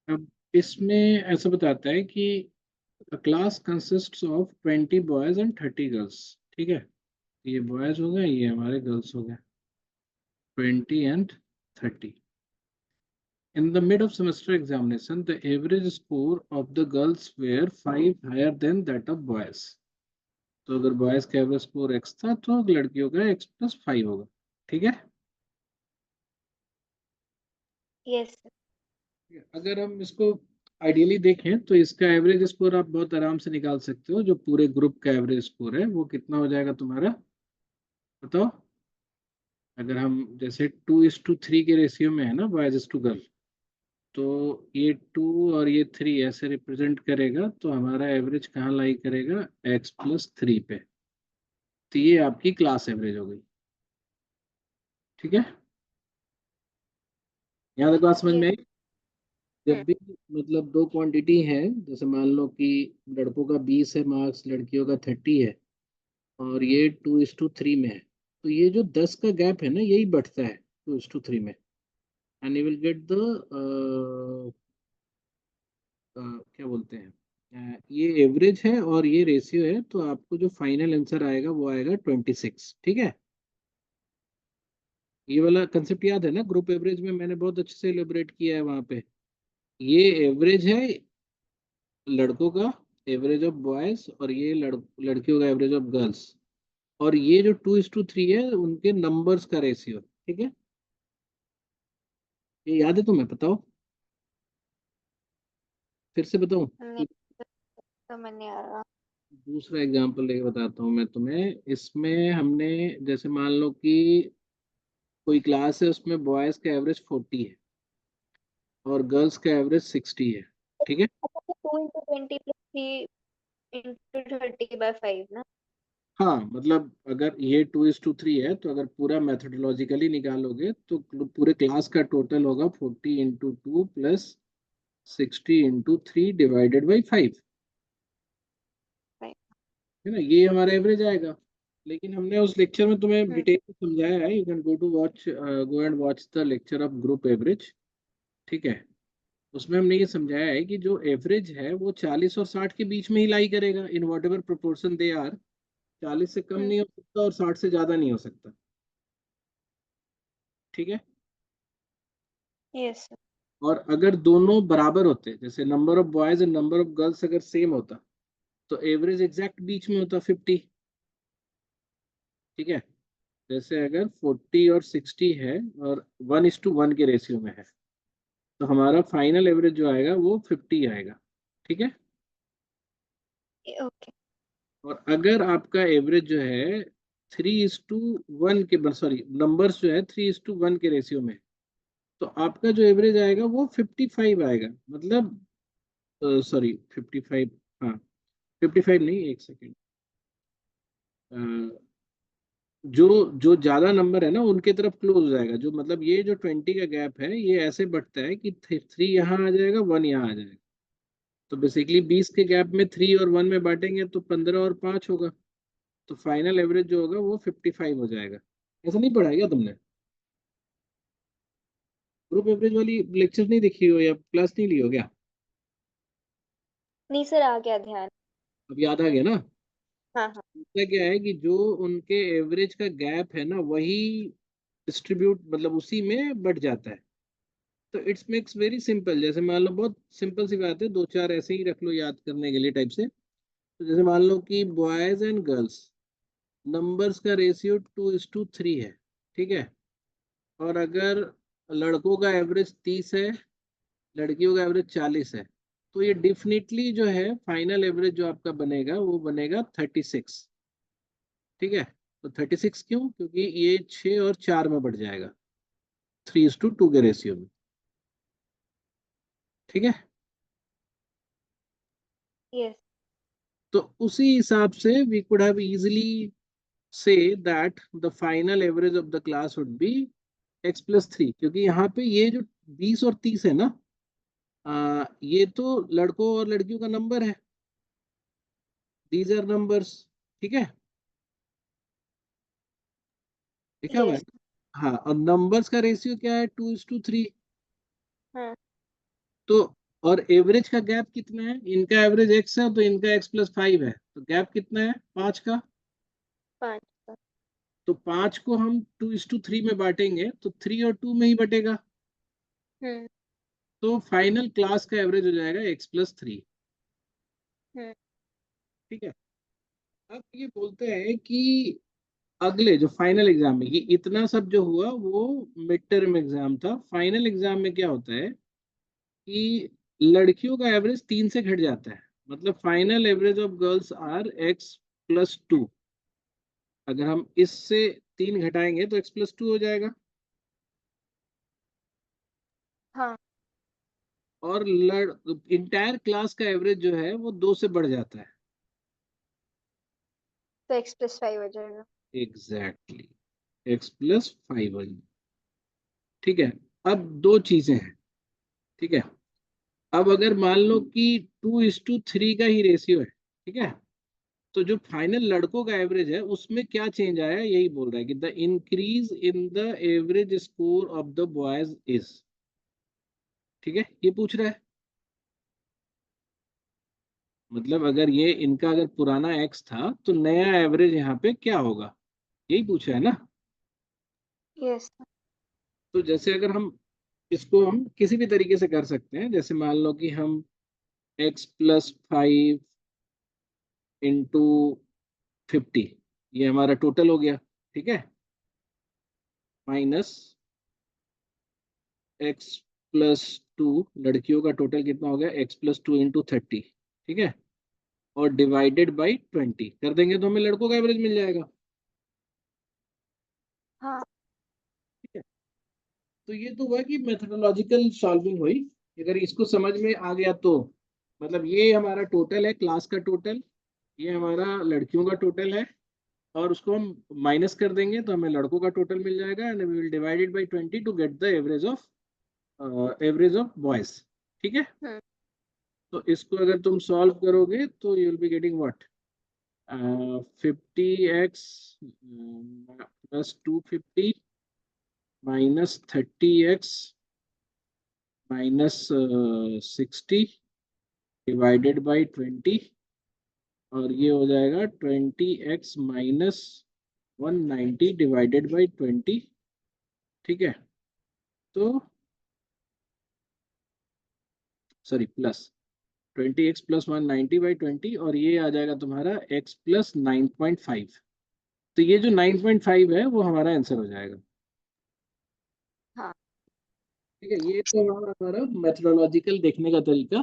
अब इसमें ऐसा बताता है कि class consists of 20 boys and 30 girls. ठीक है, ये बॉयज हो गए, ये हमारे गर्ल्स हो गए, 20 and 30। In the mid of semester examination, the average score of the girls were 5 higher than that of boys. तो अगर बॉयज का एवरेज स्कोर x था तो लड़कियों का x+5 होगा। ठीक है, यस। अगर हम इसको आइडियली देखें तो इसका एवरेज स्कोर आप बहुत आराम से निकाल सकते हो। जो पूरे ग्रुप का एवरेज स्कोर है वो कितना हो जाएगा तुम्हारा, बताओ। अगर हम जैसे 2:3 के रेशियो में है ना बॉयज टू गर्ल, तो ये 2 और ये 3 ऐसे रिप्रेजेंट करेगा, तो हमारा एवरेज कहाँ लाई करेगा, x+3 पे। तो ये आपकी क्लास एवरेज हो गई। ठीक है, यहाँ तक बात समझ में यस। आई। जब भी मतलब दो क्वांटिटी है, जैसे मान लो कि लड़कों का 20 है मार्क्स, लड़कियों का 30 है, और ये 2:3 में है, तो ये जो 10 का गैप है ना, यही बढ़ता है 2:3 में। And you will get the क्या बोलते हैं, ये एवरेज है और ये रेशियो है, तो आपको जो फाइनल आंसर आएगा वो आएगा 26। ठीक है, ये वाला कंसेप्ट याद है ना, ग्रुप एवरेज में मैंने बहुत अच्छे से एलिब्रेट किया है वहां पे। ये एवरेज है लड़कों का, एवरेज ऑफ बॉयज, और ये लड़कियों का एवरेज ऑफ गर्ल्स, और ये जो 2:3 है उनके नंबर्स का रेशियो। ठीक है, ये याद है तुम्हें, बताओ, फिर से बताऊं। नहीं, समझ नहीं आ रहा। दूसरा एग्जांपल लेके बताता हूँ मैं तुम्हें। इसमें हमने जैसे मान लो कि कोई क्लास है, उसमें बॉयज का एवरेज 40 है और गर्ल्स का एवरेज 60 है। ठीक है, 2 × 20 + 3 × 30/5 ना। हाँ मतलब अगर ये 2:3 है, तो अगर पूरा मैथडोलॉजिकली निकालोगे तो पूरे क्लास का टोटल होगा 40 × 2 + 60 × 3 ÷ 5। है ना, ये हमारा एवरेज आएगा। लेकिन हमने उस लेक्चर में तुम्हें डिटेल में समझाया है, you can go and watch the lecture of group average. ठीक है, उसमें हमने ये समझाया है कि जो एवरेज है वो 40 और 60 के बीच में ही लाई करेगा, in whatever proportion they are. 40 से कम नहीं हो सकता और 60 से ज्यादा नहीं हो सकता। ठीक है, यस। और अगर दोनों बराबर होते, जैसे number of boys and number of girls अगर सेम होता, तो एवरेज एग्जैक्ट बीच में होता, 50। ठीक है, जैसे अगर 40 और 60 है और 1:1 के रेशियो में है, तो हमारा फाइनल एवरेज जो आएगा वो 50 आएगा। ठीक है, ओके। और अगर आपका एवरेज जो है 3:1 के, सॉरी नंबर्स जो है 3:1 के रेशियो में, तो आपका जो एवरेज आएगा वो 55 आएगा। मतलब सॉरी 55, हाँ 55 नहीं, एक सेकेंड, जो जो ज्यादा नंबर है ना उनके तरफ क्लोज हो जाएगा। जो मतलब ये जो 20 का गैप है ये ऐसे बढ़ता है कि 3 यहाँ आ जाएगा, 1 यहाँ आ जाएगा। तो बेसिकली 20 के गैप में 3 और 1 में बांटेंगे तो 15 और 5 होगा। तो फाइनल एवरेज जो होगा वो 55 हो जाएगा। ऐसा नहीं पढ़ा है क्या तुमने, ग्रुप एवरेज वाली लेक्चर नहीं देखी हो या क्लास नहीं ली हो क्या? नहीं सर, आ गया ध्यान। अब याद आ गया ना। हाँ हाँ। इसका क्या है कि जो उनके एवरेज का गैप है ना वही डिस्ट्रीब्यूट, मतलब उसी में बढ़ जाता है। तो इट्स मेक्स वेरी सिंपल। जैसे मान लो, बहुत सिंपल सी बात है, दो चार ऐसे ही रख लो याद करने के लिए टाइप से। तो जैसे मान लो कि बॉयज एंड गर्ल्स नंबर्स का रेशियो 2:3 है। ठीक है, और अगर लड़कों का एवरेज 30 है, लड़कियों का एवरेज 40 है, तो ये डेफिनेटली जो है फाइनल एवरेज जो आपका बनेगा वो बनेगा 36। ठीक है, तो 36 क्यों, क्योंकि ये 6 और 4 में बढ़ जाएगा, 3:2 के रेशियो में। ठीक है, यस। तो उसी हिसाब से we could have easily say that the final average of the class would be x+3, क्योंकि यहाँ पे ये जो 20 और 30 है ना, ये तो लड़कों और लड़कियों का नंबर है, दीज आर नंबर्स। ठीक है, लिखा हुआ है। यस। हाँ, और नंबर्स का रेशियो क्या है, 2:3। हाँ। तो और एवरेज का गैप कितना है, इनका एवरेज x है तो इनका x+5 है, तो गैप कितना है 5 का। 5 का। तो 5 को हम 2:3 में बांटेंगे तो 3 और 2 में ही बटेगा, हम्म। तो फाइनल क्लास का एवरेज हो जाएगा x+3। हम्म। ठीक है। अब ये बोलते हैं कि अगले जो फाइनल एग्जाम में, ये इतना सब जो हुआ वो मिड टर्म एग्जाम था, फाइनल एग्जाम में क्या होता है कि लड़कियों का एवरेज 3 से घट जाता है, मतलब final average of girls are x+2। अगर हम इससे 3 घटाएंगे तो x+2 हो जाएगा। हाँ, और इंटायर क्लास का एवरेज जो है वो 2 से बढ़ जाता है। तो x+5 हो जाएगा। एग्जैक्टली, x+5 हो जाएगा। ठीक है। अब दो चीजें हैं। ठीक है। अब अगर मान लो कि 2:3 का ही रेशियो है, ठीक है, तो जो फाइनल लड़कों का एवरेज है उसमें क्या चेंज आया है, यही बोल रहा है कि the increase in the average score of the boys is. ठीक है, ये पूछ रहा है। मतलब अगर ये इनका अगर पुराना एक्स था तो नया एवरेज यहाँ पे क्या होगा, यही पूछा है ना। यस। तो जैसे अगर हम इसको हम किसी भी तरीके से कर सकते हैं, जैसे मान लो कि हम x+5 इंटू 50, ये हमारा टोटल हो गया। ठीक है, माइनस x+2, लड़कियों का टोटल कितना हो गया, x+2 इंटू 30। ठीक है, और डिवाइडेड बाई 20 कर देंगे तो हमें लड़कों का एवरेज मिल जाएगा। हाँ। ठीक है। तो ये तो हुआ कि मेथोडोलॉजिकल सॉल्विंग हुई। अगर इसको समझ में आ गया तो मतलब ये हमारा टोटल है, क्लास का टोटल, ये हमारा लड़कियों का टोटल है, और उसको हम माइनस कर देंगे तो हमें लड़कों का टोटल मिल जाएगा, and we will divide it by 20 to get the average of boys. ठीक है। हम्म। तो इसको अगर तुम सॉल्व करोगे तो you will be getting what, 50x +250 minus 30x minus 60 divided by 20, और ये हो जाएगा 20x माइनस 190 डिवाइडेड बाई 20। ठीक है। तो सॉरी, प्लस 20x + 190/20, और ये आ जाएगा तुम्हारा x +9.5। तो ये जो 9.5 है वो हमारा आंसर हो जाएगा। हाँ। ठीक है, ये तो हमारा मेथोडोलॉजिकल देखने का तरीका।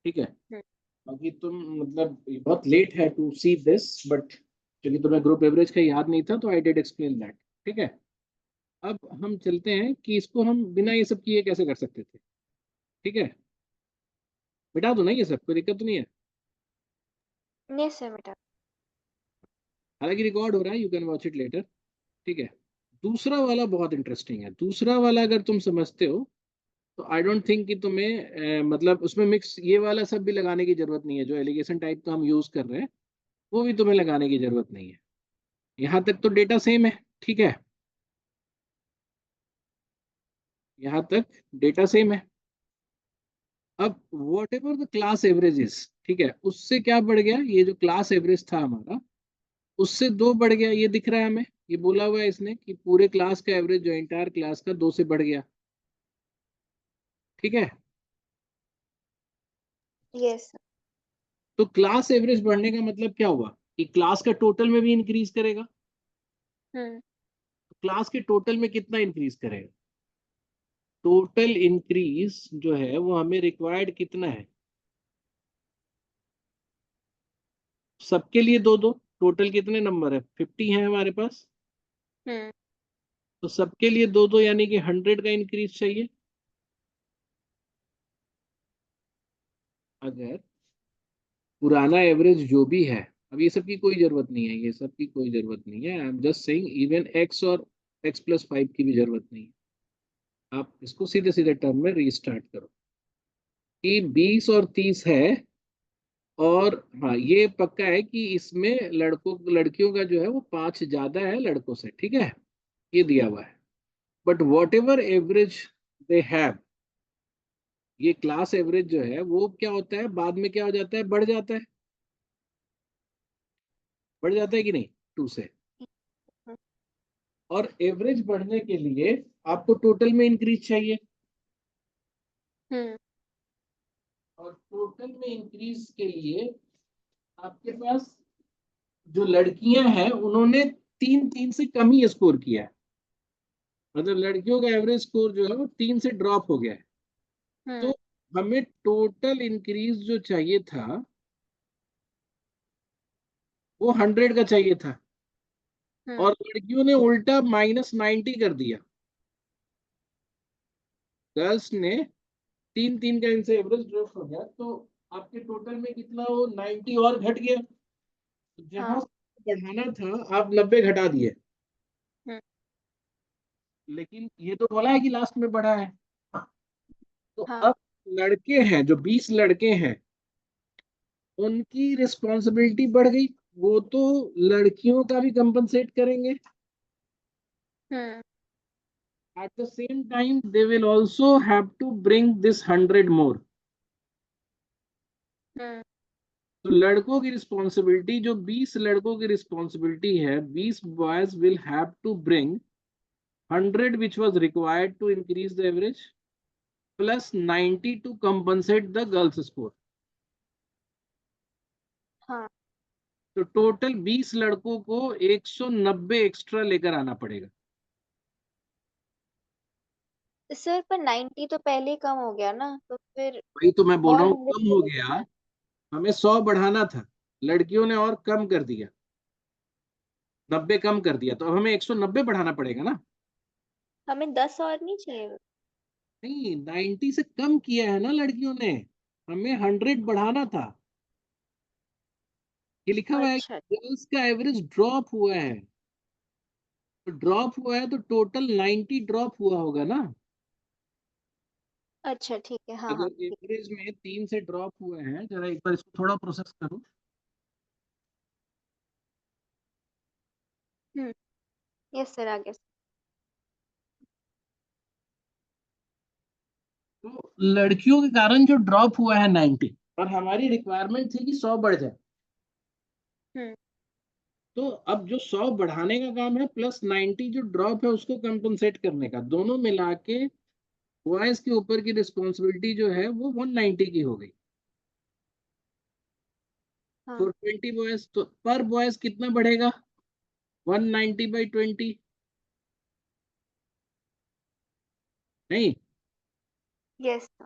ठीक है। हम्म। बाकी तुम मतलब बहुत लेट है टू सी दिस, बट क्योंकि तुम्हें ग्रुप एवरेज का याद नहीं था तो आई डिड एक्सप्लेन दैट। ठीक है। अब हम चलते हैं कि इसको हम बिना ये सब किए कैसे कर सकते थे। ठीक है, मिटा दो ना ये सब, कोई दिक्कत तो नहीं है। नहीं सर बेटा। हालांकि रिकॉर्ड हो रहा है, you can watch it later. ठीक है। दूसरा वाला बहुत इंटरेस्टिंग है। दूसरा वाला अगर तुम समझते हो तो आई डोंट थिंक कि तुम्हें मतलब उसमें मिक्स ये वाला सब भी लगाने की जरूरत नहीं है, जो एलिगेशन टाइप का हम यूज कर रहे हैं वो भी तुम्हें लगाने की जरूरत नहीं है। यहाँ तक तो डेटा सेम है। ठीक है, यहाँ तक डेटा सेम है। अब what ever the class averages, ठीक है, उससे क्या बढ़ गया, ये जो क्लास एवरेज था हमारा उससे 2 बढ़ गया, ये दिख रहा है हमें, ये बोला हुआ है इसने कि पूरे क्लास का एवरेज जो इंटायर क्लास का 2 से बढ़ गया। ठीक है। यस। तो क्लास एवरेज बढ़ने का मतलब क्या हुआ कि क्लास का टोटल में भी इंक्रीज करेगा। हम्म। तो क्लास के टोटल में कितना इंक्रीज करेगा, टोटल इंक्रीज जो है वो हमें रिक्वायर्ड कितना है, सबके लिए दो दो, टोटल कितने नंबर है, 50 है हमारे पास, हम्म। तो सबके लिए दो दो यानी कि 100 का इंक्रीज चाहिए। अगर पुराना एवरेज जो भी है, अब ये सब की कोई जरूरत नहीं है, ये सब की कोई जरूरत नहीं है, I am just saying even x और x+5 की भी जरूरत नहीं है। आप इसको सीधे सीधे टर्म में रीस्टार्ट करो कि 20 और 30 है, और हाँ ये पक्का है कि इसमें लड़कों लड़कियों का जो है वो 5 ज्यादा है लड़कों से। ठीक है, ये दिया हुआ है। But what ever average they have, ये क्लास एवरेज जो है वो क्या होता है, बाद में क्या हो जाता है, बढ़ जाता है, बढ़ जाता है कि नहीं, 2 से। हम्म और एवरेज बढ़ने के लिए आपको टोटल में इंक्रीज चाहिए, हम्म और टोटल में इंक्रीज के लिए आपके पास जो लड़कियां हैं उन्होंने 3 से कम ही स्कोर किया है, मतलब लड़कियों का एवरेज स्कोर जो है वो 3 से ड्रॉप हो गया है। तो हम्म हमें टोटल इंक्रीज जो चाहिए था वो 100 का चाहिए था, हम्म और लड़कियों ने उल्टा -90 कर दिया। गर्ल्स ने 3 का इनसे एवरेज ड्रॉप हो गया, तो आपके टोटल में कितना, वो 90 और घट गया। तो जहां हाँ से बढ़ाना था आप 90 घटा दिए, हम्म लेकिन ये तो बोला है कि लास्ट में बढ़ा है। तो हाँ अब लड़के हैं, जो 20 लड़के हैं, उनकी रिस्पॉन्सिबिलिटी बढ़ गई, वो तो लड़कियों का भी कंपनसेट करेंगे। हम्म At the same time, they will also have to bring this 100 more. हम्म तो लड़कों की रिस्पॉन्सिबिलिटी, जो 20 लड़कों की रिस्पॉन्सिबिलिटी है, 20 boys will have to bring 100 which was required to increase the average plus 90 to compensate the girls score. हाँ। तो total 20 लड़कों को 190 एक्स्ट्रा लेकर आना पड़ेगा। सर पर 90 तो पहले ही कम हो गया ना, तो फिर वही तो मैं बोल और रहा हूँ, 100 कम हो गया, हमें 100 बढ़ाना था, लड़कियों ने और कम कर दिया, 90 कम कर दिया, तो अब हमें 190 बढ़ाना पड़ेगा ना। हमें 10 और नहीं चाहिए। नहीं, 90 से कम किया है ना लड़कियों ने, हमें 100 बढ़ाना था। ये लिखा हुआ है अच्छा कि गर्ल्स का एवरेज ड्रॉप हुआ है, तो ड्रॉप हुआ है तो टोटल 90 ड्रॉप हुआ होगा ना। अच्छा ठीक है, हाँ हाँ अगर ठीक। एवरेज में 3 से ड्रॉप हुए हैं, जरा एक बार इसको थोड़ा प्रोसेस करो। हम्म यस सर, आगे। तो लड़कियों के कारण जो ड्रॉप हुआ है 90, और हमारी रिक्वायरमेंट थी कि 100 बढ़ जाए, हम्म तो अब जो 100 बढ़ाने का काम है प्लस 90 जो ड्रॉप है उसको कंपनसेट करने का, दोनों मिला के बॉयज के ऊपर की रिस्पॉन्सिबिलिटी जो है वो 190 की हो गई। हाँ 420 बॉयज, तो पर बॉयज कितना बढ़ेगा, 190/20, नहीं, यस सर।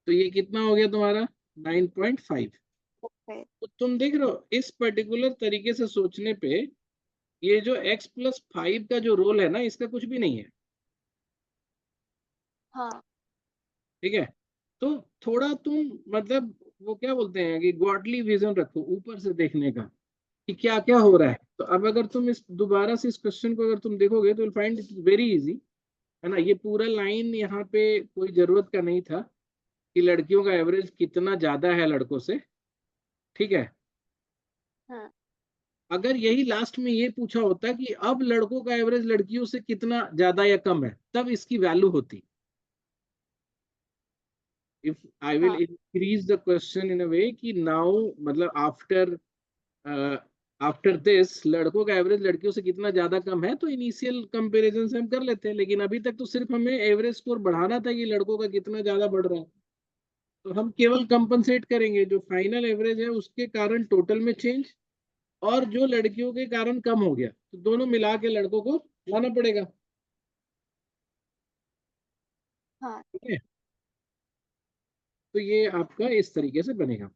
तो ये कितना हो गया तुम्हारा, 9.5। ओके। तो तुम देख रहे हो इस पर्टिकुलर तरीके से सोचने पे, ये जो x+5 का जो रोल है ना, इसका कुछ भी नहीं है। हाँ ठीक है, तो थोड़ा तुम, मतलब वो क्या बोलते हैं कि गॉडली विजन रखो ऊपर से देखने का, कि क्या क्या हो रहा है। तो अब अगर तुम इस दोबारा से इस क्वेश्चन को अगर तुम देखोगे तो फाइंड इट वेरी इजी, है ना। ये पूरा लाइन यहाँ पे कोई जरूरत का नहीं था कि लड़कियों का एवरेज कितना ज्यादा है लड़कों से, ठीक है। हाँ अगर यही लास्ट में ये पूछा होता कि अब लड़कों का एवरेज लड़कियों से कितना ज्यादा या कम है, तब इसकी वैल्यू होती। इफ आई विल हाँ इंक्रीज द क्वेश्चन इन अ वे कि नाउ, मतलब आफ्टर आफ्टर दिस लड़कों का एवरेज लड़कियों से कितना ज्यादा कम है, तो इनिशियल कंपैरिजन से हम कर लेते हैं, लेकिन अभी तक तो सिर्फ हमें एवरेज स्कोर बढ़ाना था कि लड़कों का कितना ज्यादा बढ़ रहा है। तो हम केवल कंपनसेट करेंगे जो फाइनल एवरेज है उसके कारण टोटल में चेंज, और जो लड़कियों के कारण कम हो गया, तो दोनों मिला के लड़कों को लाना पड़ेगा। हाँ। ठीक है, तो ये आपका इस तरीके से बनेगा।